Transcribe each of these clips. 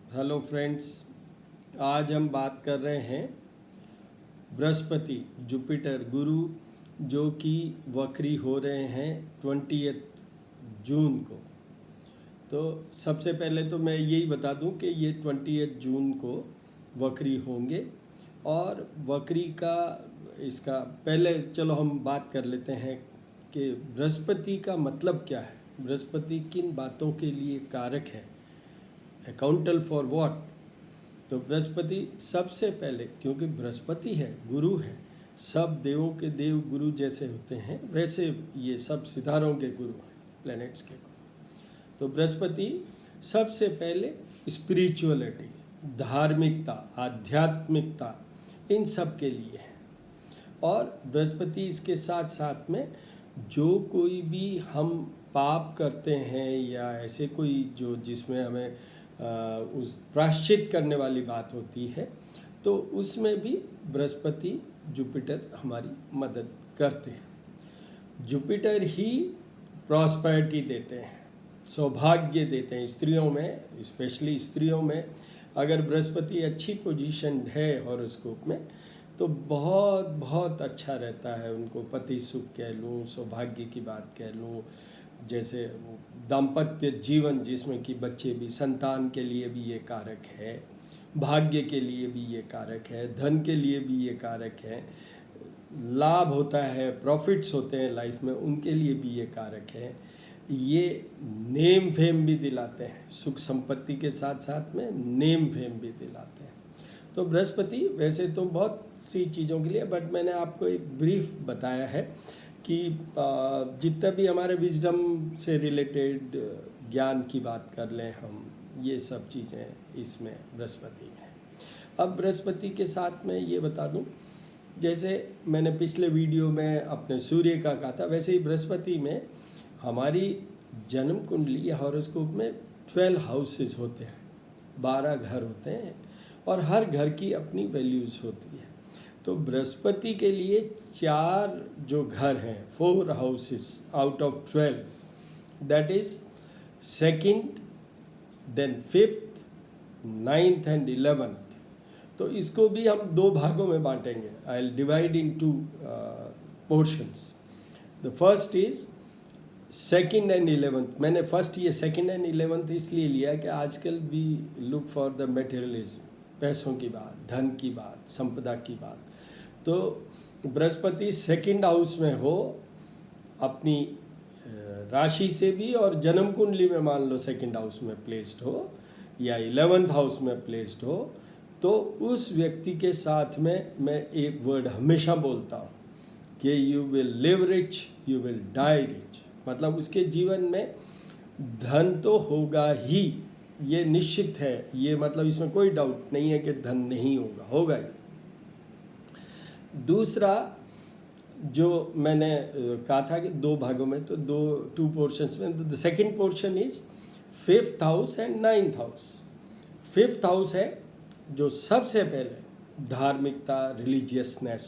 Hello friends, आज हम बात कर रहे हैं बृहस्पति जुपिटर गुरु जो कि वक्री हो रहे हैं 20 जून को। तो सबसे पहले तो मैं यही बता दूं कि ये 20 जून को वक्री होंगे। और वक्री का इसका पहले चलो हम बात कर लेते हैं कि बृहस्पति का मतलब क्या है, बृहस्पति किन बातों के लिए कारक है, अकाउंटल फॉर व्हाट। तो बृहस्पति सबसे पहले, क्योंकि बृहस्पति है, गुरु है, सब देवों के देव गुरु जैसे होते हैं वैसे ये सब सितारों के गुरु हैं, प्लैनेट्स के गुरु। तो बृहस्पति सबसे पहले स्पिरिचुअलिटी, धार्मिकता, आध्यात्मिकता, इन सब के लिए है। और बृहस्पति इसके साथ साथ में जो कोई भी हम पाप करते हैं या ऐसे कोई जो जिसमें हमें उस प्रायश्चित करने वाली बात होती है, तो उसमें भी बृहस्पति जुपिटर हमारी मदद करते हैं। जुपिटर ही प्रॉस्पेरिटी देते हैं, सौभाग्य देते हैं। स्त्रियों में, स्पेशली स्त्रियों में अगर बृहस्पति अच्छी पोजीशन है हॉरोस्कोप में तो बहुत बहुत अच्छा रहता है उनको। पति सुख कह लूँ, सौभाग्य की बात कह लूँ, जैसे दाम्पत्य जीवन जिसमें कि बच्चे भी, संतान के लिए भी ये कारक है, भाग्य के लिए भी ये कारक है, धन के लिए भी ये कारक है, लाभ होता है, प्रॉफिट्स होते हैं लाइफ में, उनके लिए भी ये कारक है। ये नेम फेम भी दिलाते हैं, सुख संपत्ति के साथ साथ में नेम फेम भी दिलाते हैं। तो बृहस्पति वैसे तो बहुत सी चीज़ों के लिए, बट मैंने आपको एक ब्रीफ बताया है कि जितना भी हमारे विजडम से रिलेटेड ज्ञान की बात कर लें हम, ये सब चीज़ें इसमें बृहस्पति में है। अब बृहस्पति के साथ में ये बता दूं, जैसे मैंने पिछले वीडियो में अपने सूर्य का कहा था, वैसे ही बृहस्पति में हमारी जन्म कुंडली या हॉरोस्कोप में 12 हाउसेस होते हैं, 12 घर होते हैं, और हर घर की अपनी वैल्यूज़ होती है। तो बृहस्पति के लिए 4 जो घर हैं, 4 houses out of 12, that is 2nd, then 5th, 9th and 11th। तो इसको भी हम 2 भागों में बांटेंगे। I will divide in 2 portions. The first is 2nd and 11th। मैंने फर्स्ट ये 2nd एंड 11th इसलिए लिया कि आजकल we look for the materialism, पैसों की बात, धन की बात, संपदा की बात। तो बृहस्पति 2nd हाउस में हो अपनी राशि से भी, और जन्म कुंडली में मान लो 2nd हाउस में प्लेस्ड हो या 11th हाउस में प्लेस्ड हो, तो उस व्यक्ति के साथ में मैं एक वर्ड हमेशा बोलता हूँ कि you will live rich, you will die rich. मतलब उसके जीवन में धन तो होगा ही, ये निश्चित है, ये मतलब इसमें कोई डाउट नहीं है कि धन नहीं होगा, होगा ही। दूसरा जो मैंने कहा था कि 2 भागों में, तो 2 पोर्शंस में, the second portion is 5th house and 9th house. 5th house है जो सबसे पहले धार्मिकता, रिलीजियसनेस,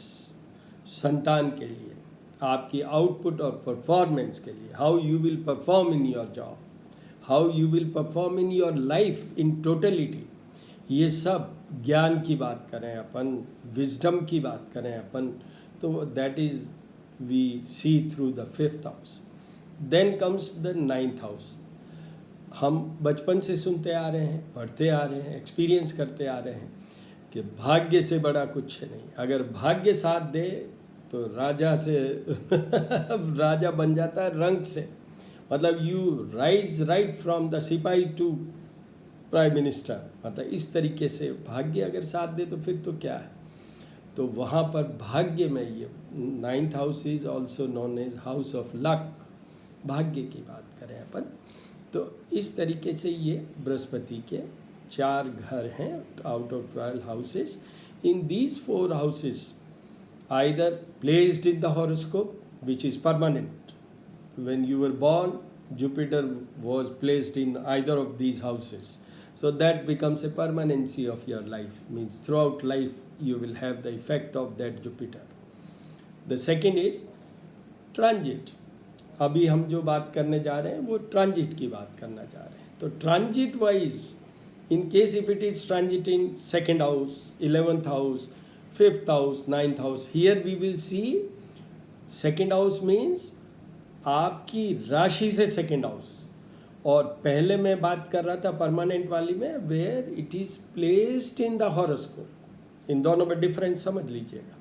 संतान के लिए, आपकी आउटपुट और परफॉर्मेंस के लिए, how you will perform in your job, how you will perform in your life in totality. ये सब ज्ञान की बात करें अपन, विजडम की बात करें अपन, तो that is we see through the 5th house. Then comes the 9th house. हम बचपन से सुनते आ रहे हैं, पढ़ते आ रहे हैं, एक्सपीरियंस करते आ रहे हैं कि भाग्य से बड़ा कुछ नहीं। अगर भाग्य साथ दे तो राजा से राजा बन जाता है रंक से। मतलब you rise right from the सिपाही टू प्राइम मिनिस्टर। मतलब इस तरीके से भाग्य अगर साथ दे तो फिर तो क्या है। तो वहाँ पर भाग्य में ये 9th house is also known as house of luck, भाग्य की बात करें अपन। तो इस तरीके से ये बृहस्पति के 4 घर हैं out of 12 houses. In these 4 houses either placed in the horoscope, which is permanent. When you were born, Jupiter was placed in either of these houses. So that becomes a permanency of your life. Means throughout life you will have the effect of that Jupiter. The second is transit. अभी हम जो बात करने जा रहे हैं वो transit की बात करना चाह रहे हैं। तो transit wise In case if it is transiting second house, 11th house, 5th house, 9th house, here we will see second house means आपकी राशि से second house, और पहले मैं बात कर रहा था परमानेंट वाली में where it is placed in the horoscope. इन दोनों में डिफरेंस समझ लीजिएगा।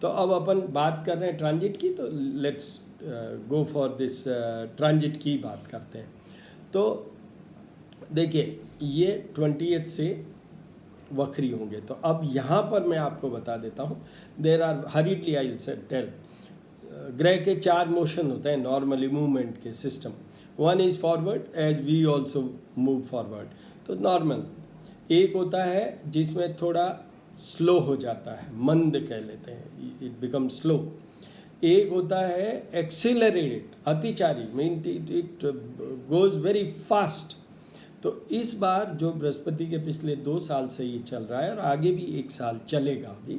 तो अब अपन बात कर रहे हैं ट्रांजिट की, तो let's go for this transit की बात करते हैं। तो देखिए ये 20th से वक्री होंगे। तो अब यहाँ पर मैं आपको बता देता हूँ, there are hurriedly I will tell, ग्रह के 4 मोशन होते हैं नॉर्मली मूवमेंट के system. One is forward as we also move forward, तो नॉर्मल। एक होता है जिसमें थोड़ा स्लो हो जाता है, मंद कह लेते हैं, इट बिकम स्लो। एक होता है एक्सीलरेट, अतिचारी, mean it goes very fast. तो इस बार जो बृहस्पति के पिछले 2 साल से ये चल रहा है और आगे भी 1 साल चलेगा अभी,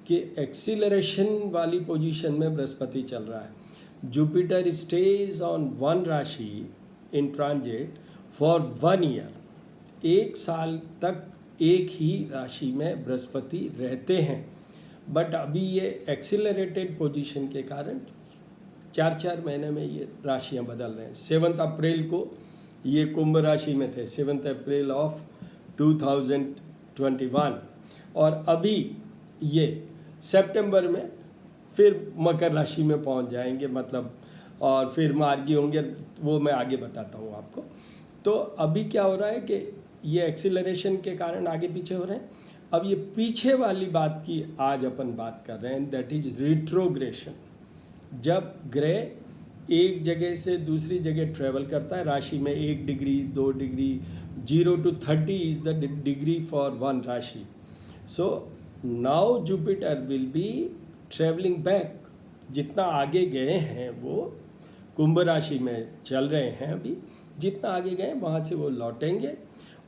कि एक्सीलरेशन वाली पोजीशन में बृहस्पति चल रहा है। जुपिटर स्टेज ऑन 1 राशि इन ट्रांजिट फॉर 1 ईयर, 1 साल तक एक ही राशि में बृहस्पति रहते हैं। बट अभी ये एक्सीलरेटेड पोजीशन के कारण 4-4 महीने में ये राशियां बदल रहे हैं। 7 अप्रैल को ये कुंभ राशि में थे, 7 अप्रैल ऑफ 2021, और अभी ये सितंबर में फिर मकर राशि में पहुंच जाएंगे, मतलब, और फिर मार्गी होंगे, वो मैं आगे बताता हूँ आपको। तो अभी क्या हो रहा है कि ये एक्सीलरेशन के कारण आगे पीछे हो रहे हैं। अब ये पीछे वाली बात की आज अपन बात कर रहे हैं, दैट इज रिट्रोग्रेशन। जब ग्रह एक जगह से दूसरी जगह ट्रेवल करता है राशि में, 1 degree 2 degree, 0 to 30 is the degree for 1 राशि। So now Jupiter will be travelling back. जितना आगे गए हैं वो कुंभ राशि में चल रहे हैं अभी, जितना आगे गए वहाँ से वो लौटेंगे।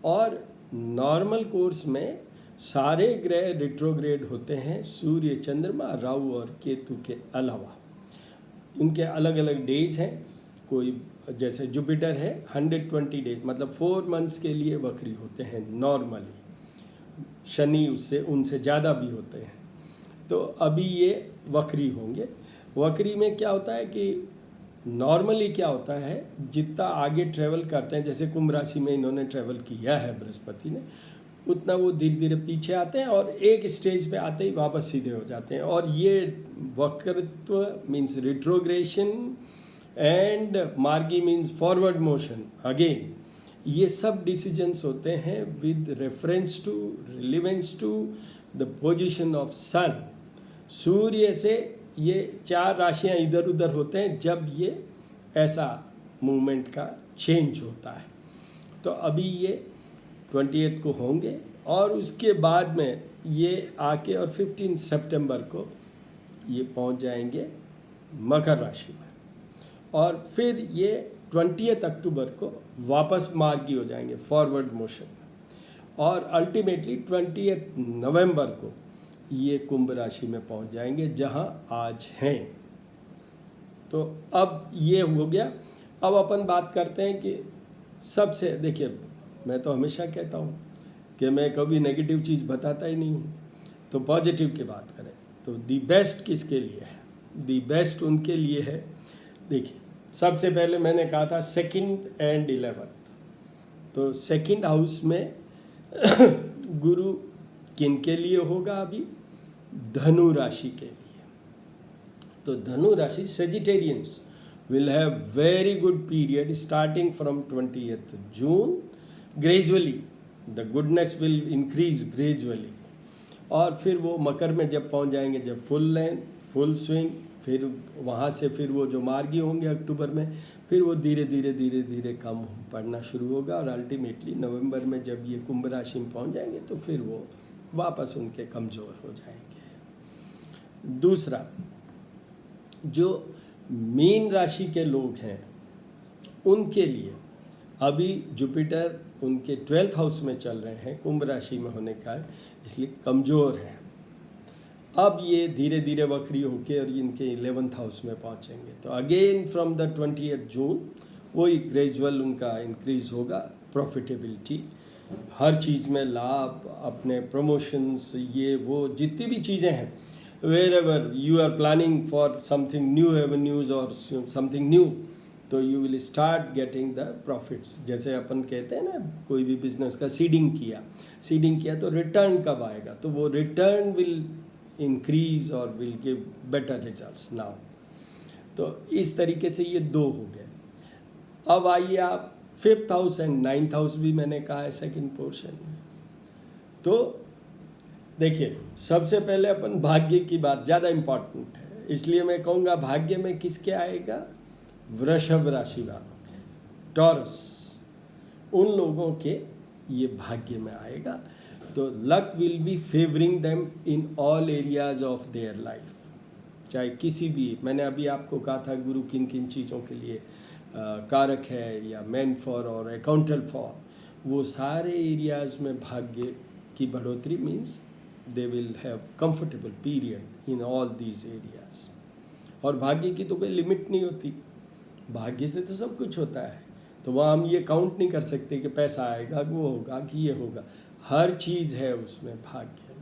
और नॉर्मल कोर्स में सारे ग्रह रिट्रोग्रेड होते हैं, सूर्य, चंद्रमा, राहु और केतु के अलावा। उनके अलग अलग डेज हैं। कोई जैसे जुपिटर है 120 डेज, मतलब 4 मंथ्स के लिए वक्री होते हैं नॉर्मली। शनि उनसे ज़्यादा भी होते हैं। तो अभी ये वक्री होंगे। वक्री में क्या होता है कि नॉर्मली क्या होता है, जितना आगे ट्रेवल करते हैं, जैसे कुंभ राशि में इन्होंने ट्रेवल किया है बृहस्पति ने, उतना वो धीरे धीरे पीछे आते हैं और एक स्टेज पे आते ही वापस सीधे हो जाते हैं। और ये वक्रत्व मीन्स रिट्रोग्रेशन एंड मार्गी मीन्स फॉरवर्ड मोशन अगेन, ये सब डिसीजंस होते हैं with reference to, relevance to the position of sun. सूर्य से ये 4 राशियां इधर उधर होते हैं जब ये ऐसा मूवमेंट का चेंज होता है। तो अभी ये 28 को होंगे और उसके बाद में ये आके और 15 सितंबर को ये पहुंच जाएंगे मकर राशि में, और फिर ये 20 अक्टूबर को वापस मार्गी हो जाएंगे फॉरवर्ड मोशन, और अल्टीमेटली 20 नवंबर को ये कुंभ राशि में पहुंच जाएंगे जहां आज हैं। तो अब ये हो गया। अब अपन बात करते हैं कि सबसे, देखिए मैं तो हमेशा कहता हूँ कि मैं कभी नेगेटिव चीज़ बताता ही नहीं हूँ, तो पॉजिटिव की बात करें तो दी बेस्ट किसके लिए है? दी बेस्ट उनके लिए है। देखिए सबसे पहले मैंने कहा था 2nd and 11th, तो 2nd हाउस में गुरु किन के लिए होगा? अभी धनु राशि के लिए। तो धनु राशि Sagittarians will have very good period starting from 20th June. Gradually the goodness will increase gradually, और फिर वो मकर में जब पहुंच जाएंगे, जब फुल लेंथ फुल स्विंग, फिर वहाँ से फिर वो जो मार्गी होंगे अक्टूबर में, फिर वो धीरे धीरे कम पड़ना शुरू होगा, और अल्टीमेटली नवंबर में जब ये कुंभ राशि में पहुंच जाएंगे तो फिर वो वापस उनके कमज़ोर हो जाएंगे। दूसरा, जो मीन राशि के लोग हैं उनके लिए अभी जुपिटर उनके 12th हाउस में चल रहे हैं, कुंभ राशि में होने का इसलिए कमज़ोर है। अब ये धीरे धीरे वक्री होके और इनके 11th हाउस में पहुंचेंगे। तो अगेन फ्रॉम द 20th जून वही ग्रेजुअल उनका इंक्रीज होगा प्रॉफिटेबिलिटी, हर चीज़ में लाभ, अपने प्रमोशंस, ये वो जितनी भी चीज़ें हैं, wherever you are planning for something new avenues और समथिंग न्यू, तो you will start getting the profits. जैसे अपन कहते हैं ना, कोई भी बिजनेस का सीडिंग किया तो रिटर्न कब आएगा, तो वो रिटर्न विल इंक्रीज और will give better results now. तो इस तरीके से ये 2 हो गए। अब आइए आप 5th house and 9th house भी मैंने कहा है सेकंड पोर्शन में। तो देखिए, सबसे पहले अपन भाग्य की बात, ज़्यादा इम्पॉर्टेंट है, इसलिए मैं कहूँगा भाग्य में किसके आएगा, वृषभ राशि वालों के, टॉरस, उन लोगों के ये भाग्य में आएगा। तो luck will be favouring them in all areas of their life. चाहे किसी भी, मैंने अभी आपको कहा था गुरु किन किन चीज़ों के लिए कारक है, या मेंट फॉर और अकाउंटेंट फॉर, वो सारे एरियाज में भाग्य की बढ़ोतरी means they will have comfortable period in all these areas. और भाग्य की तो कोई लिमिट नहीं होती, भाग्य से तो सब कुछ होता है। तो वहाँ हम ये काउंट नहीं कर सकते कि पैसा आएगा, वो होगा कि ये होगा, हर चीज़ है उसमें भाग्य।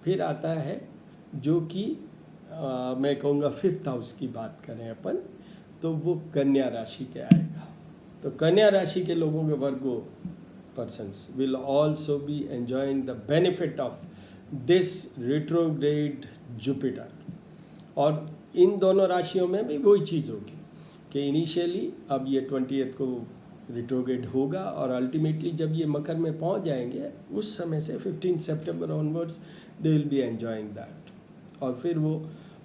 फिर आता है जो कि मैं कहूँगा 5th हाउस की बात करें अपन, तो वो कन्या राशि के आएगा। तो कन्या राशि के लोगों के Virgo persons will also be enjoying the benefit of this retrograde Jupiter. और इन दोनों राशियों में भी वही चीज़ होगी कि इनिशियली अब ये 20th को रिट्रोग्रेड होगा, और अल्टीमेटली जब ये मकर में पहुंच जाएंगे उस समय से 15 सितंबर onwards they will be enjoying that. और फिर वो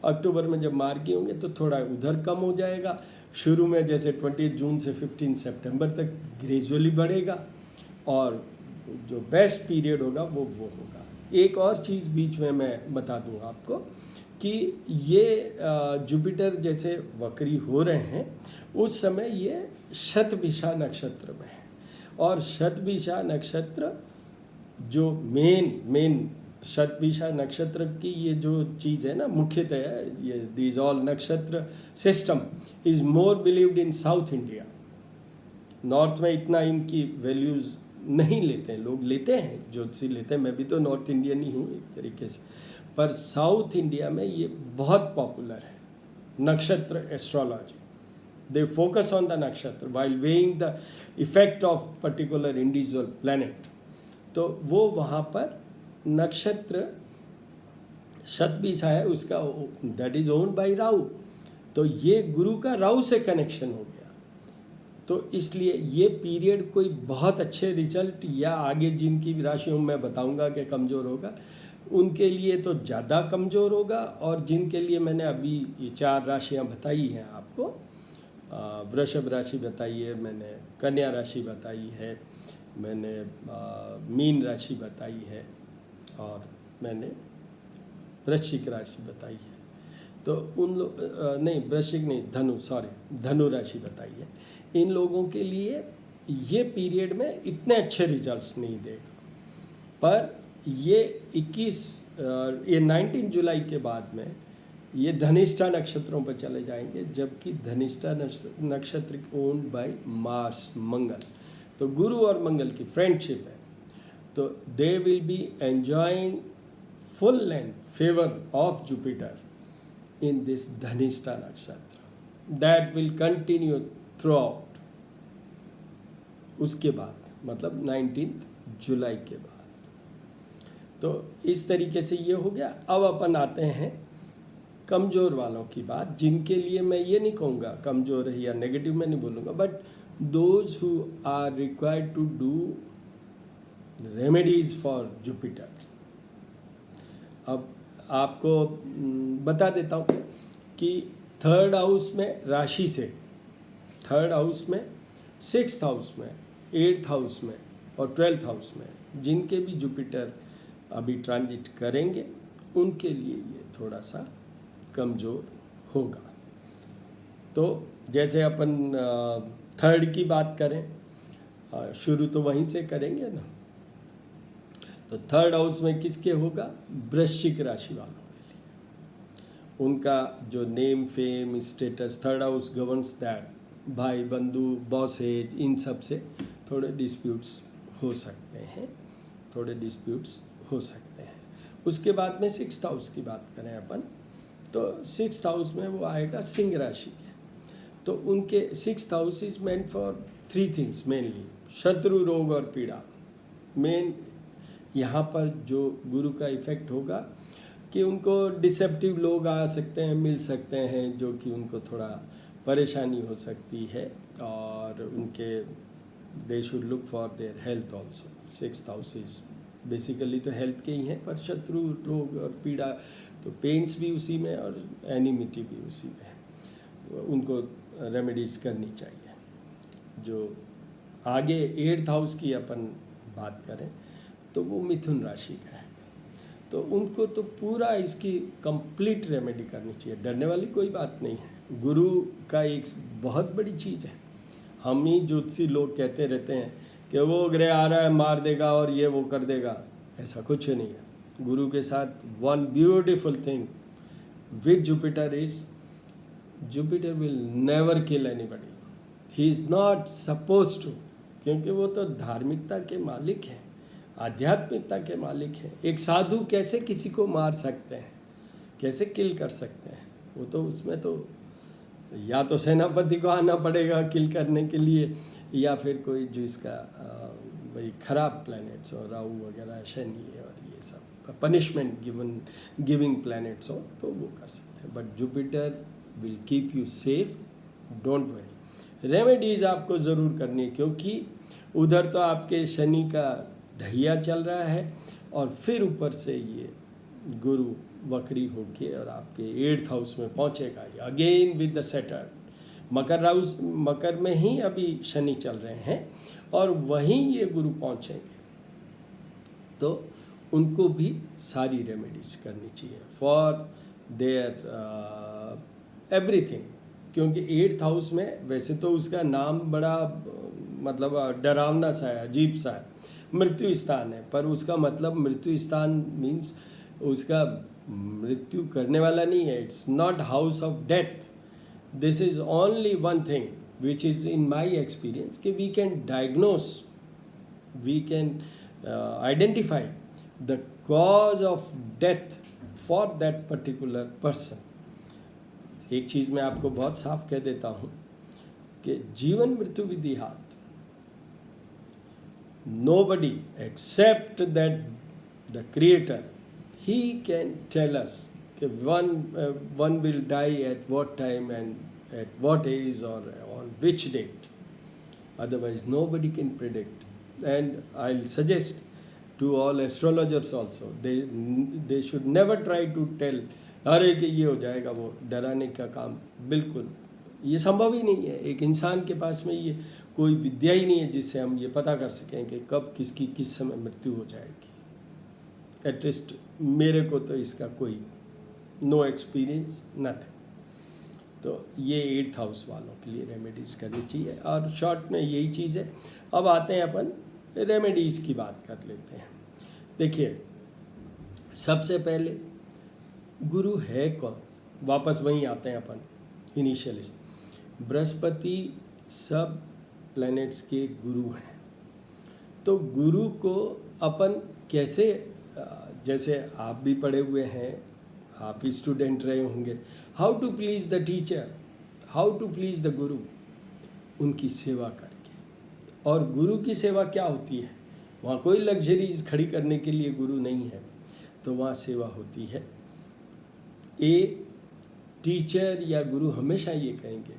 अक्टूबर में जब मार्गी होंगे तो थोड़ा उधर कम हो जाएगा, शुरू में जैसे 20 जून से 15 सितंबर तक ग्रेजुअली बढ़ेगा, और जो बेस्ट पीरियड होगा वो होगा। एक और चीज़ बीच में मैं बता दूँ आपको कि ये जुपिटर जैसे वक्री हो रहे हैं उस समय ये शतभिषा नक्षत्र में है, और शतभिषा नक्षत्र जो मेन शतभिषा नक्षत्र की ये जो चीज़ है ना, मुख्यतः ये दीज ऑल नक्षत्र system is more believed in south India. North में इतना इनकी वैल्यूज़ नहीं लेते हैं, लोग लेते हैं, ज्योतिषी लेते हैं, मैं भी तो नॉर्थ इंडियन ही हूँ एक तरीके से, पर साउथ इंडिया में ये बहुत पॉपुलर है nakshatra astrology. They focus on the nakshatra while weighing the effect of particular individual planet. तो वो वहाँ पर नक्षत्र शतभिषा है उसका, that is owned by Rahu, तो ये गुरु का राहु से कनेक्शन हो गया। तो इसलिए ये पीरियड कोई बहुत अच्छे रिजल्ट, या आगे जिनकी राशियों में बताऊंगा कि कमज़ोर होगा उनके लिए तो ज़्यादा कमज़ोर होगा, और जिनके लिए मैंने अभी ये 4 राशियां बताई हैं आपको, वृषभ राशि बताई है मैंने, कन्या राशि बताई है मैंने, मीन राशि बताई है, और मैंने वृश्चिक राशि बताई है। तो उन लोग नहीं, वृश्चिक नहीं, धनु राशि बताई है। इन लोगों के लिए ये पीरियड में इतने अच्छे रिजल्ट्स नहीं देगा, पर ये 19 जुलाई के बाद में ये धनिष्ठा नक्षत्रों पर चले जाएंगे, जबकि धनिष्ठा नक्षत्र ओन्ड बाय मार्स, मंगल, तो गुरु और मंगल की फ्रेंडशिप है। तो they will be enjoying full length favour of Jupiter in this Dhanishtha nakshatra, that will continue throughout. उसके बाद मतलब 19 जुलाई के बाद, तो इस तरीके से ये हो गया। अब अपन आते हैं कमज़ोर वालों की बात, जिनके लिए मैं ये नहीं कहूँगा कमज़ोर है या नेगेटिव में नहीं बोलूँगा, but those who are required to do remedies for Jupiter. अब आपको बता देता हूँ कि 3rd हाउस में राशि से, 3rd हाउस में, 6th हाउस में, 8th हाउस में और 12th हाउस में जिनके भी जुपिटर अभी ट्रांजिट करेंगे उनके लिए ये थोड़ा सा कमज़ोर होगा। तो जैसे अपन 3rd की बात करें, शुरू तो वहीं से करेंगे ना, तो 3rd हाउस में किसके होगा, वृश्चिक राशि वालों के लिए। उनका जो name, fame, status, 3rd house governs that, भाई बंधु, बॉसेज, इन सब से थोड़े डिस्प्यूट्स हो सकते हैं, थोड़े डिस्प्यूट्स हो सकते हैं। उसके बाद में 6th हाउस की बात करें अपन, तो 6th हाउस में वो आएगा सिंह राशि के। तो उनके 6th house is meant for 3 things mainly, शत्रु, रोग और पीड़ा। मेन यहाँ पर जो गुरु का इफेक्ट होगा कि उनको डिसेप्टिव लोग आ सकते हैं, मिल सकते हैं, जो कि उनको थोड़ा परेशानी हो सकती है, और उनके they should look for their health also. 6th house is basically तो हेल्थ के ही हैं, पर शत्रु, रोग और पीड़ा, तो पेन्स भी उसी में और एनिमिटी भी उसी में है, उनको रेमेडीज करनी चाहिए। जो आगे 8th हाउस की अपन बात करें तो वो मिथुन राशि का है, तो उनको तो पूरा इसकी कंप्लीट रेमेडी करनी चाहिए, डरने वाली कोई बात नहीं है। गुरु का एक बहुत बड़ी चीज़ है। हम ही ज्योतिषी लोग कहते रहते हैं कि वो ग्रह आ रहा है मार देगा और ये वो कर देगा, ऐसा कुछ नहीं है। गुरु के साथ one beautiful thing with Jupiter is, Jupiter will never kill anybody, he is not suppose to, क्योंकि वो तो धार्मिकता के मालिक हैं, आध्यात्मिकता के मालिक हैं। एक साधु कैसे किसी को मार सकते हैं, कैसे किल कर सकते हैं? वो तो उसमें तो या तो सेनापति को आना पड़ेगा किल करने के लिए, या फिर कोई जो इसका भाई खराब प्लैनेट्स और राहु वगैरह, शनि और ये सब पनिशमेंट गिविंग प्लैनेट्स हो तो वो कर सकते हैं। But Jupiter will keep you safe, don't worry. Remedies आपको ज़रूर करनी है, क्योंकि उधर तो आपके शनि का ढैया चल रहा है, और फिर ऊपर से ये गुरु वक्री होके और आपके 8th हाउस में पहुंचेगा अगेन विद द सैटर्न। मकर में ही अभी शनि चल रहे हैं और वहीं ये गुरु पहुंचेंगे, तो उनको भी सारी रेमेडीज करनी चाहिए फॉर देयर एवरीथिंग। क्योंकि 8th हाउस में वैसे तो उसका नाम बड़ा मतलब डरावना सा है, अजीब सा है, मृत्यु स्थान है, पर उसका मतलब मृत्यु स्थान मीन्स उसका मृत्यु करने वाला नहीं है। It's not house of death. This is only one thing which is in my experience कि we can diagnose, we can identify the cause of death for that particular person. एक चीज़ मैं आपको बहुत साफ कह देता हूँ कि जीवन मृत्यु विधि हाथ, nobody except that the creator, he can tell us that one will die at what time and at what age or on which date. Otherwise nobody can predict. And I'll suggest to all astrologers also, they should never try to tell अरे कि ये हो जाएगा, वो डराने का काम बिल्कुल ये संभव ही नहीं है। एक इंसान के पास में ये कोई विद्या ही नहीं है जिससे हम ये पता कर सकें कि कब किसकी किस समय मृत्यु हो जाएगी। एटलीस्ट मेरे को तो इसका कोई नो एक्सपीरियंस नथिंग। तो ये 8th हाउस वालों के लिए रेमेडीज़ करनी चाहिए, और शॉर्ट में यही चीज़ है। अब आते हैं अपन रेमेडीज़ की बात कर लेते हैं। देखिए, सबसे पहले गुरु है कौन, वापस वहीं आते हैं अपन इनिशियलिस्ट। बृहस्पति सब प्लैनेट्स के गुरु हैं। तो गुरु को अपन कैसे, जैसे आप भी पढ़े हुए हैं, आप भी स्टूडेंट रहे होंगे, how to please the teacher, how to please the guru, उनकी सेवा करके। और गुरु की सेवा क्या होती है? वहाँ कोई लग्जरीज खड़ी करने के लिए गुरु नहीं है, तो वहाँ सेवा होती है। टीचर या गुरु हमेशा ये कहेंगे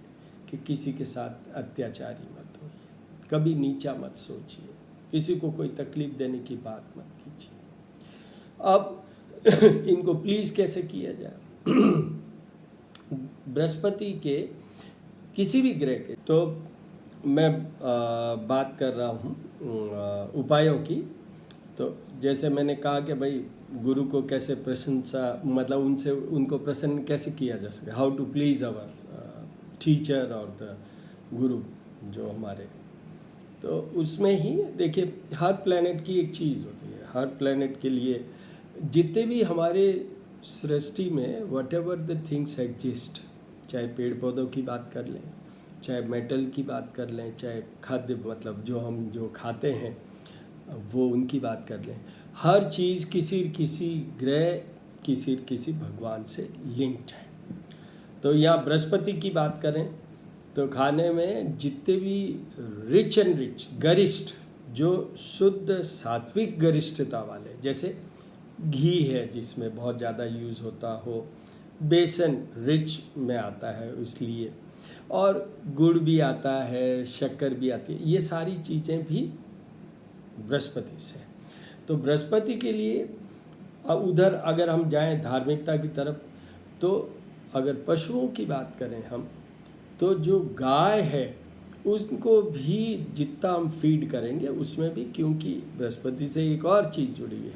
कि किसी के साथ अत्याचारी मत होइए, कभी नीचा मत सोचिए, किसी को कोई तकलीफ देने की बात मत कीजिए। अब इनको प्लीज़ कैसे किया जाए? बृहस्पति के किसी भी ग्रह के, तो मैं बात कर रहा हूँ उपायों की। तो जैसे मैंने कहा कि भाई गुरु को कैसे प्रशंसा, मतलब उनसे उनको प्रसन्न कैसे किया जा सके, how to please our teacher और द गुरु जो हमारे। तो उसमें ही देखिए, हर प्लैनेट की एक चीज़ होती है। हर प्लैनेट के लिए जितने भी हमारे सृष्टि में what ever the things exist, चाहे पेड़ पौधों की बात कर लें, चाहे मेटल की बात कर लें, चाहे खाद्य मतलब जो हम जो खाते हैं, वो उनकी बात कर लें। हर चीज़ किसी ग्रह किसी भगवान से लिंक्ड है। तो यहाँ बृहस्पति की बात करें तो खाने में जितने भी रिच एंड रिच गरिष्ठ, जो शुद्ध सात्विक गरिष्ठता वाले, जैसे घी है जिसमें बहुत ज़्यादा यूज़ होता हो, बेसन रिच में आता है इसलिए, और गुड़ भी आता है, शक्कर भी आती है, ये सारी चीज़ें भी बृहस्पति से। तो बृहस्पति के लिए उधर अगर हम जाएं धार्मिकता की तरफ, तो अगर पशुओं की बात करें हम, तो जो गाय है उसको भी जितना हम फीड करेंगे उसमें भी, क्योंकि बृहस्पति से एक और चीज़ जुड़ी है,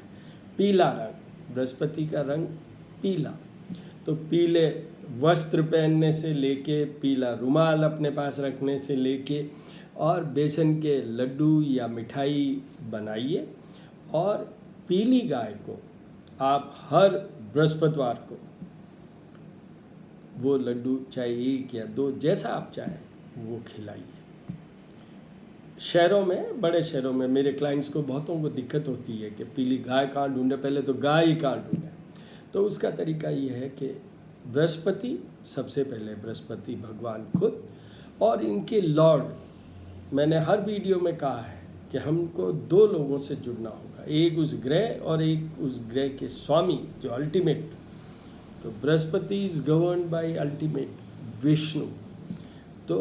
पीला रंग, बृहस्पति का रंग पीला। तो पीले वस्त्र पहनने से लेके, पीला रुमाल अपने पास रखने से लेके, और बेसन के लड्डू या मिठाई बनाइए, और पीली गाय को आप हर बृहस्पतिवार को वो लड्डू, चाहे 1 या 2 जैसा आप चाहें, वो खिलाइए। शहरों में, बड़े शहरों में मेरे क्लाइंट्स को बहुतों को दिक्कत होती है कि पीली गाय कहाँ ढूंढे, पहले तो गाय ही कहाँ ढूंढे। तो उसका तरीका ये है कि बृहस्पति, सबसे पहले बृहस्पति भगवान खुद और इनके लॉर्ड, मैंने हर वीडियो में कहा है कि हमको 2 लोगों से जुड़ना होगा, एक उस ग्रह और एक उस ग्रह के स्वामी जो अल्टीमेट। तो Brihaspati is governed bye ultimate Vishnu. तो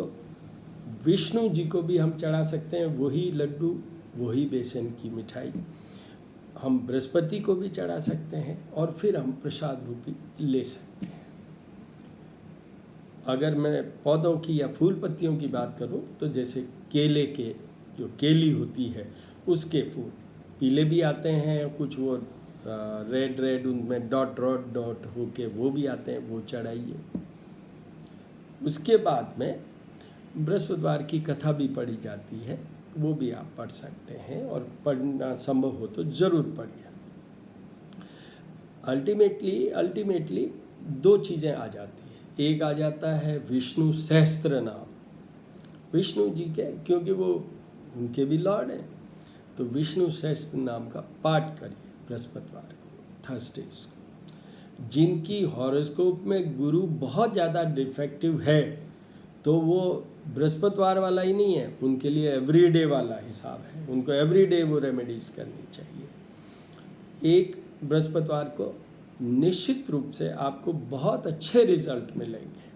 विष्णु जी को भी हम चढ़ा सकते हैं वही लड्डू, वही बेसन की मिठाई हम बृहस्पति को भी चढ़ा सकते हैं, और फिर हम प्रसाद रूपी ले सकते हैं। अगर मैं पौधों की या फूल पत्तियों की बात करूं, तो जैसे केले के जो केली होती है उसके फूल पीले भी आते हैं, कुछ वो रेड उनमें डॉट होके वो भी आते हैं, वो चढ़ाइए। उसके बाद में बृहस्पतिवार की कथा भी पढ़ी जाती है, वो भी आप पढ़ सकते हैं, और पढ़ना संभव हो तो ज़रूर पढ़िए। अल्टीमेटली 2 चीज़ें आ जाती हैं। एक आ जाता है विष्णु सहस्त्र नाम, विष्णु जी के, क्योंकि वो उनके भी लॉर्ड हैं। तो विष्णु सहस्त्र नाम का पाठ करिए बृहस्पतिवार को, थर्सडेज को। जिनकी हॉरोस्कोप में गुरु बहुत ज़्यादा डिफेक्टिव है, तो वो बृहस्पतिवार वाला ही नहीं है, उनके लिए एवरीडे वाला हिसाब है, उनको एवरीडे वो रेमेडीज करनी चाहिए। एक बृहस्पतिवार को निश्चित रूप से आपको बहुत अच्छे रिजल्ट मिलेंगे।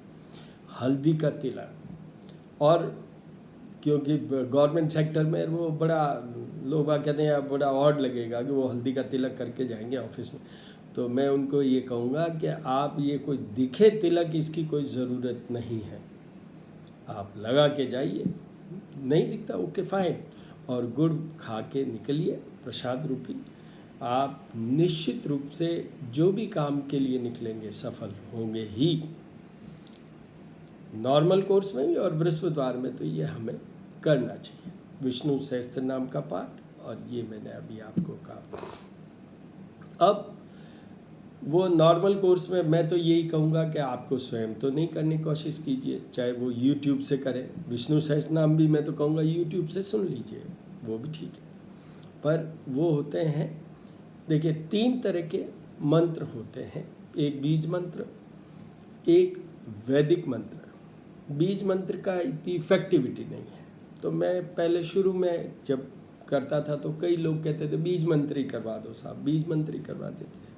हल्दी का तिलक, और क्योंकि गवर्नमेंट सेक्टर में वो बड़ा, लोग कहते हैं बड़ा ऑड लगेगा कि वो हल्दी का तिलक करके जाएंगे ऑफिस में, तो मैं उनको ये कहूँगा कि आप ये कोई दिखे तिलक, इसकी कोई ज़रूरत नहीं है, आप लगा के जाइए, नहीं दिखता ओके फाइन, और गुड़ खा के निकलिए प्रसाद रूपी। आप निश्चित रूप से जो भी काम के लिए निकलेंगे सफल होंगे ही, नॉर्मल कोर्स में भी और बृहस्पतिवार में। तो ये हमें करना चाहिए, विष्णु सहस्त्र नाम का पाठ, और ये मैंने अभी आपको कहा। अब वो नॉर्मल कोर्स में मैं तो यही कहूँगा कि आपको स्वयं तो नहीं करने की कोशिश कीजिए, चाहे वो यूट्यूब से करें। विष्णु सहस्त्र नाम भी मैं तो कहूँगा यूट्यूब से सुन लीजिए, वो भी ठीक है। पर वो होते हैं, देखिए 3 तरह के मंत्र होते हैं, एक बीज मंत्र, एक वैदिक मंत्र। बीज मंत्र का इतनी इफेक्टिविटी नहीं है, तो मैं पहले शुरू में जब करता था तो कई लोग कहते थे बीज मंत्र ही करवा दो साहब, बीज मंत्र ही करवा देते थे।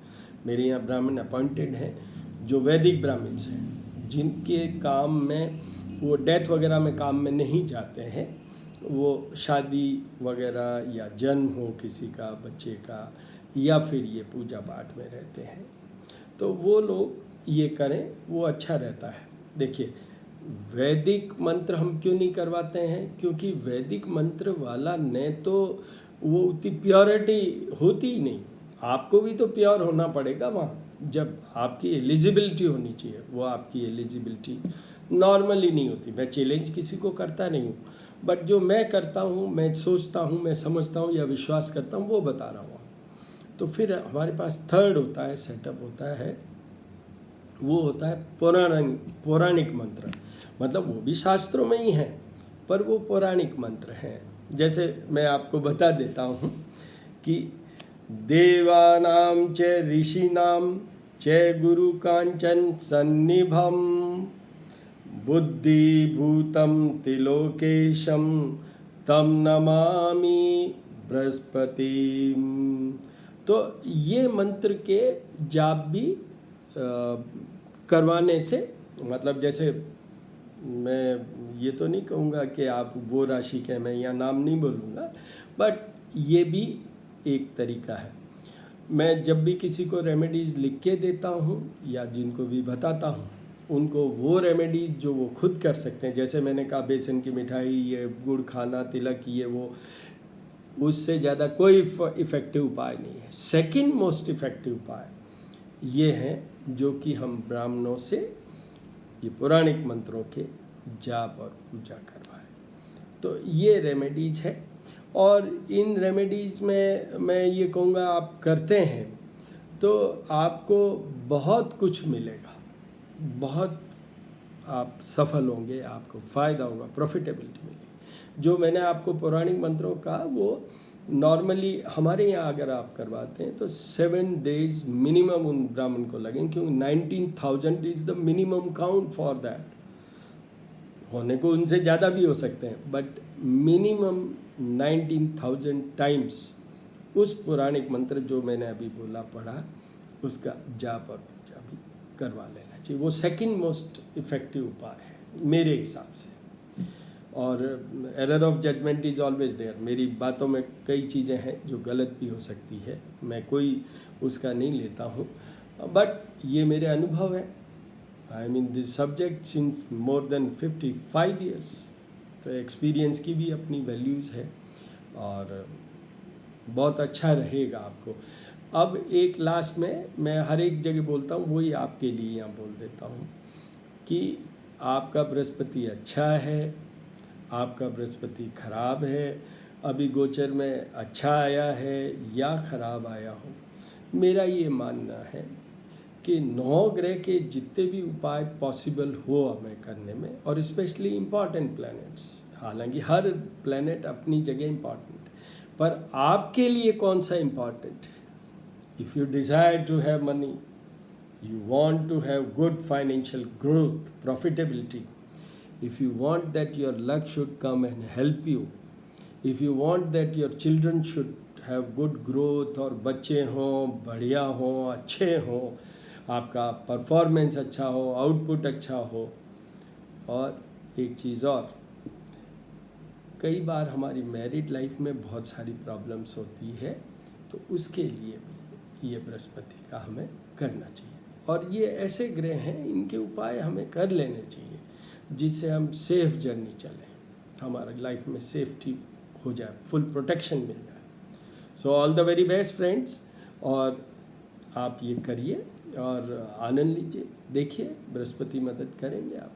मेरे यहाँ ब्राह्मण अपॉइंटेड हैं जो वैदिक ब्राह्मण्स हैं, जिनके काम में वो डेथ वगैरह में काम में नहीं जाते हैं, वो शादी वगैरह या जन्म हो किसी का बच्चे का, या फिर ये पूजा पाठ में रहते हैं, तो वो लोग ये करें, वो अच्छा रहता है। देखिए वैदिक मंत्र हम क्यों नहीं करवाते हैं, क्योंकि वैदिक मंत्र वाला ने तो वो उतनी प्योरिटी होती ही नहीं, आपको भी तो प्योर होना पड़ेगा वहाँ। जब आपकी एलिजिबिलिटी होनी चाहिए, वो आपकी एलिजिबिलिटी नॉर्मली नहीं होती। मैं चैलेंज किसी को करता नहीं हूँ, बट जो मैं करता हूँ, मैं सोचता हूँ, मैं समझता हूँ या विश्वास करता हूँ, वो बता रहा हूँ। तो फिर हमारे पास थर्ड होता है, सेटअप होता है, वो होता है पौराणिक मंत्र। मतलब वो भी शास्त्रों में ही है, पर वो पौराणिक मंत्र हैं, जैसे मैं आपको बता देता हूँ कि देवानां च ऋषीणां च गुरु कांचन सन्निभम बुद्धिभूतं त्रिलोकेशं तम नमामि बृहस्पति। तो ये मंत्र के जाप भी करवाने से, मतलब जैसे मैं ये तो नहीं कहूँगा कि आप वो राशि के, मैं यहाँ नाम नहीं बोलूँगा, बट ये भी एक तरीका है। मैं जब भी किसी को रेमेडीज़ लिख के देता हूँ या जिनको भी बताता हूँ, उनको वो रेमेडीज़ जो वो खुद कर सकते हैं, जैसे मैंने कहा बेसन की मिठाई, ये गुड़ खाना, तिलक, ये वो, उससे ज़्यादा कोई इफ़ेक्टिव उपाय नहीं है। सेकंड मोस्ट इफ़ेक्टिव उपाय ये है जो कि हम ब्राह्मणों से ये पौराणिक मंत्रों के जाप और पूजा करवाएं। तो ये रेमेडीज है, और इन रेमेडीज में मैं ये कहूँगा आप करते हैं तो आपको बहुत कुछ मिलेगा, बहुत आप सफल होंगे, आपको फ़ायदा होगा, प्रॉफिटेबिलिटी मिलेगी। जो मैंने आपको पौराणिक मंत्रों का, वो नॉर्मली हमारे यहाँ अगर आप करवाते हैं तो 7 days मिनिमम उन ब्राह्मण को लगेंगे, क्योंकि 19,000 is the minimum count for that. होने को उनसे ज़्यादा भी हो सकते हैं, बट मिनिमम 19,000 टाइम्स उस पौराणिक मंत्र जो मैंने अभी बोला पढ़ा, उसका जाप और पूजा भी करवा लेना चाहिए। वो सेकंड मोस्ट इफ़ेक्टिव उपाय है मेरे हिसाब से। और error of judgement is always there. मेरी बातों में कई चीज़ें हैं जो गलत भी हो सकती है, मैं कोई उसका नहीं लेता हूँ, बट ये मेरे अनुभव है। I mean this subject since more than 55 years। तो एक्सपीरियंस की भी अपनी वैल्यूज़ है और बहुत अच्छा रहेगा आपको। अब एक लास्ट में मैं हर एक जगह बोलता हूँ, वही आपके लिए यहाँ बोल देता हूँ कि आपका बृहस्पति अच्छा है, आपका बृहस्पति खराब है, अभी गोचर में अच्छा आया है या खराब आया हो, मेरा ये मानना है कि 9 ग्रह के जितने भी उपाय पॉसिबल हो हमें करने में, और स्पेशली इम्पॉर्टेंट प्लैनेट्स, हालांकि हर प्लैनेट अपनी जगह इम्पॉर्टेंट, पर आपके लिए कौन सा इम्पॉर्टेंट है। If you desire to have money, you want to have good financial growth, profitability, if you want that your luck should come and help you, if you want that your children should have good growth, और बच्चे हों बढ़िया हों, अच्छे हों, आपका performance अच्छा हो, आउटपुट अच्छा हो, और एक चीज़ और, कई बार हमारी मैरिड लाइफ में बहुत सारी प्रॉब्लम्स होती है, तो उसके लिए भी ये बृहस्पति का हमें करना चाहिए। और ये ऐसे ग्रह हैं, इनके उपाय हमें कर लेने चाहिए जिससे हम सेफ जर्नी चलें, हमारा लाइफ में सेफ्टी हो जाए, फुल प्रोटेक्शन मिल जाए। So all the very best friends, और आप ये करिए और आनंद लीजिए, देखिए बृहस्पति मदद करेंगे आप।